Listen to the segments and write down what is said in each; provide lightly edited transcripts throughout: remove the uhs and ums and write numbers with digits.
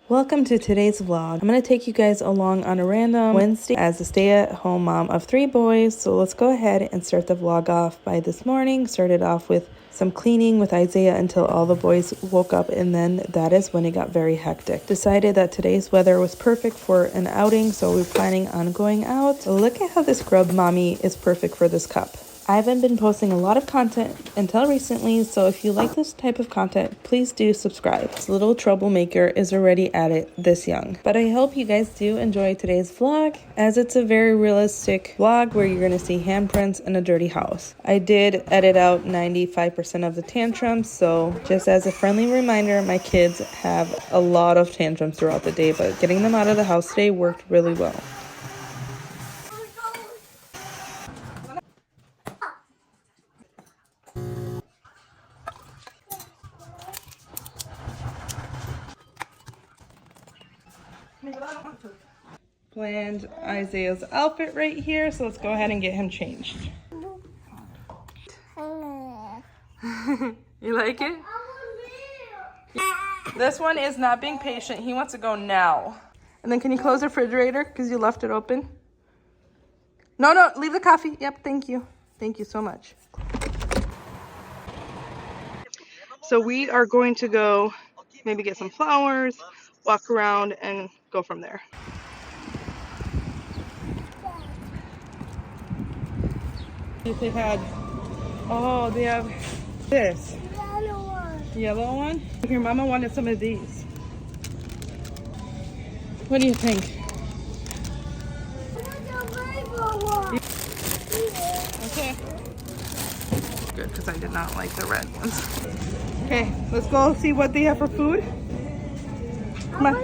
Welcome to today's vlog. I'm going to take you guys along on a random Wednesday as a stay-at-home mom of 3 boys. So let's go ahead and start the vlog off by this morning. Started off with some cleaning with Isaiah until all the boys woke up, and then that is when it got very hectic. Decided that today's weather was perfect for an outing, so we're planning on going out. Look at how this grub mommy is perfect for this cup. I haven't been posting a lot of content until recently, so if you like this type of content, please do subscribe. This little troublemaker is already at it this young. But I hope you guys do enjoy today's vlog, as it's a very realistic vlog where you're going to see handprints in a dirty house. I did edit out 95% of the tantrums, so just as a friendly reminder, my kids have a lot of tantrums throughout the day, but getting them out of the house today worked really well. Planned Isaiah's outfit right here, so let's go ahead and get him changed. You like it? This one is not being patient. He wants to go now. And then can you close the refrigerator because you left it open? No, leave the coffee. Yep, thank you. Thank you so much. So we are going to go maybe get some flowers, walk around, and go from there. They had, they have this. Yellow one? Your mama wanted some of these. What do you think? Okay. Good, because I did not like the red ones. Okay, let's go see what they have for food. Come on.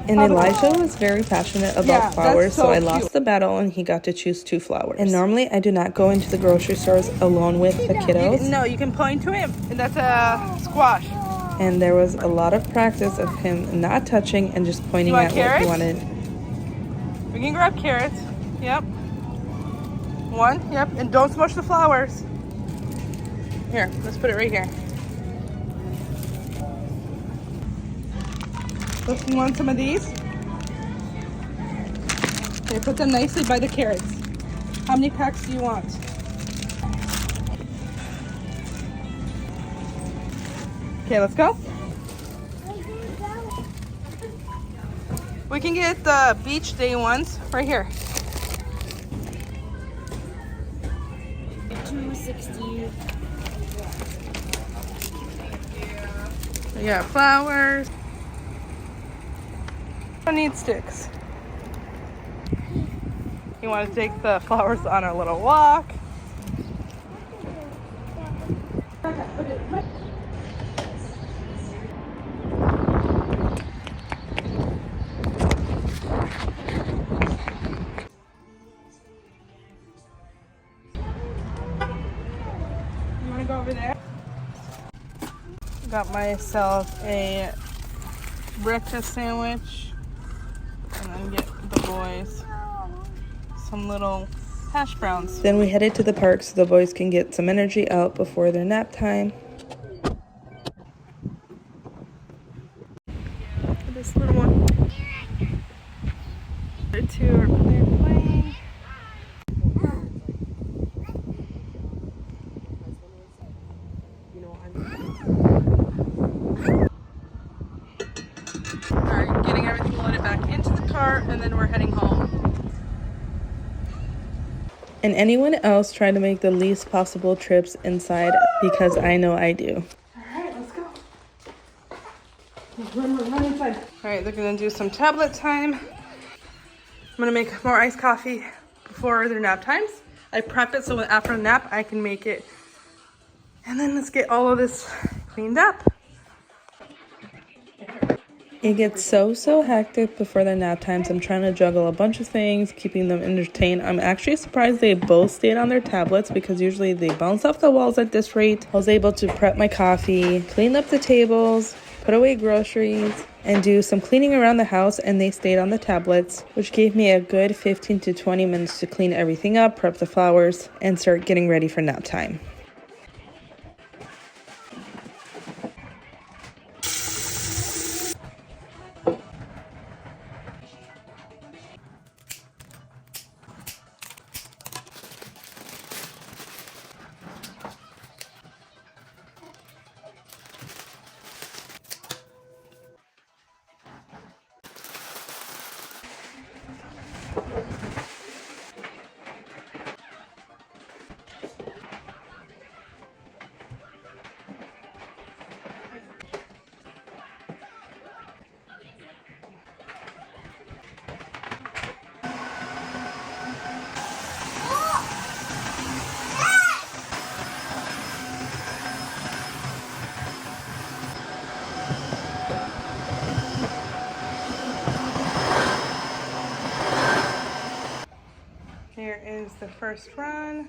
And Elijah was very passionate about flowers, so I lost the battle and he got to choose 2 flowers. And normally I do not go into the grocery stores alone with the kiddos. No, you can point to him, and that's a squash. And there was a lot of practice of him not touching and just pointing at what he wanted. We can grab carrots. Yep. 1, yep, and don't smush the flowers. Here, let's put it right here. You want some of these? Okay, put them nicely by the carrots. How many packs do you want? Okay, let's go. We can get the beach day ones right here. $2.60. We got flowers. I need sticks. You want to take the flowers on a little walk. You want to go over there? Got myself a breakfast sandwich. And then get the boys some little hash browns. Then we headed to the park so the boys can get some energy out before their nap time. This little one. The 2 are there playing. Alright, getting everything loaded back into the car, and then we're heading home. And anyone else try to make the least possible trips inside, because I know I do. Alright, let's go. Run inside. Alright, they're gonna do some tablet time. I'm gonna make more iced coffee before their nap times. I prep it so after a nap I can make it. And then let's get all of this cleaned up. It gets so hectic before the nap times. I'm trying to juggle a bunch of things, keeping them entertained. I'm actually surprised they both stayed on their tablets because usually they bounce off the walls at this rate. I was able to prep my coffee, clean up the tables, put away groceries, and do some cleaning around the house, and they stayed on the tablets, which gave me a good 15 to 20 minutes to clean everything up, prep the flowers, and start getting ready for nap time. is the first run.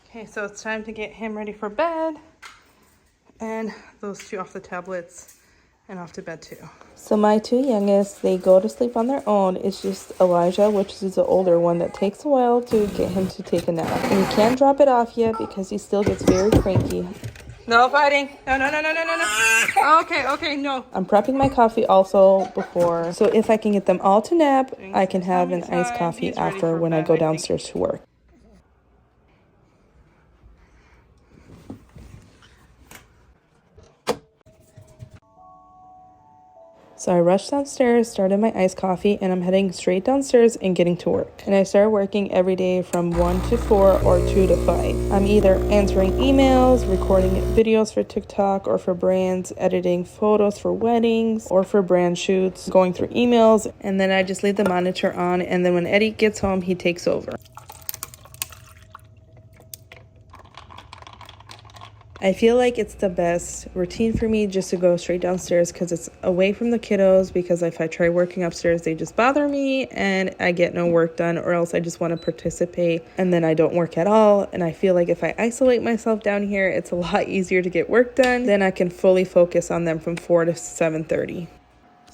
Okay, so it's time to get him ready for bed. And those two off the tablets and off to bed too. So my two youngest, they go to sleep on their own. It's just Elijah, which is the older one, that takes a while to get him to take a nap. And you can't drop it off yet because he still gets very cranky. No fighting. No. Okay, no. I'm prepping my coffee also before. So if I can get them all to nap, I can have an iced coffee after when I go downstairs to work. So I rushed downstairs, started my iced coffee, and I'm heading straight downstairs and getting to work. And I started working every day from 1 to 4 or 2 to 5. I'm either answering emails, recording videos for TikTok or for brands, editing photos for weddings or for brand shoots, going through emails, and then I just leave the monitor on, and then when Eddie gets home, he takes over. I feel like it's the best routine for me just to go straight downstairs because it's away from the kiddos, because if I try working upstairs, they just bother me and I get no work done, or else I just want to participate and then I don't work at all. And I feel like if I isolate myself down here, it's a lot easier to get work done. Then I can fully focus on them from 4 to 7:30.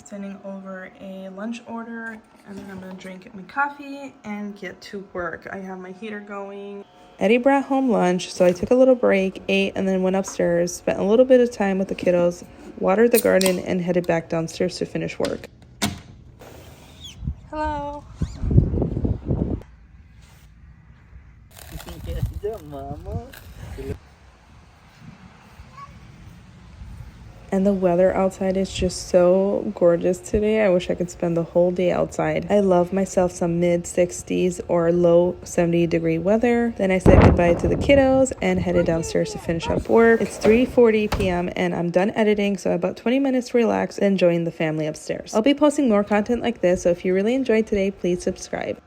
Sending over a lunch order, and then I'm going to drink my coffee and get to work. I have my heater going. Eddie brought home lunch, so I took a little break, ate, and then went upstairs, spent a little bit of time with the kiddos, watered the garden, and headed back downstairs to finish work. Hello. And the weather outside is just so gorgeous today. I wish I could spend the whole day outside. I love myself some mid-60s or low 70-degree weather. Then I said goodbye to the kiddos and headed downstairs to finish up work. It's 3:40 p.m. and I'm done editing, so about 20 minutes to relax and join the family upstairs. I'll be posting more content like this, so if you really enjoyed today, please subscribe.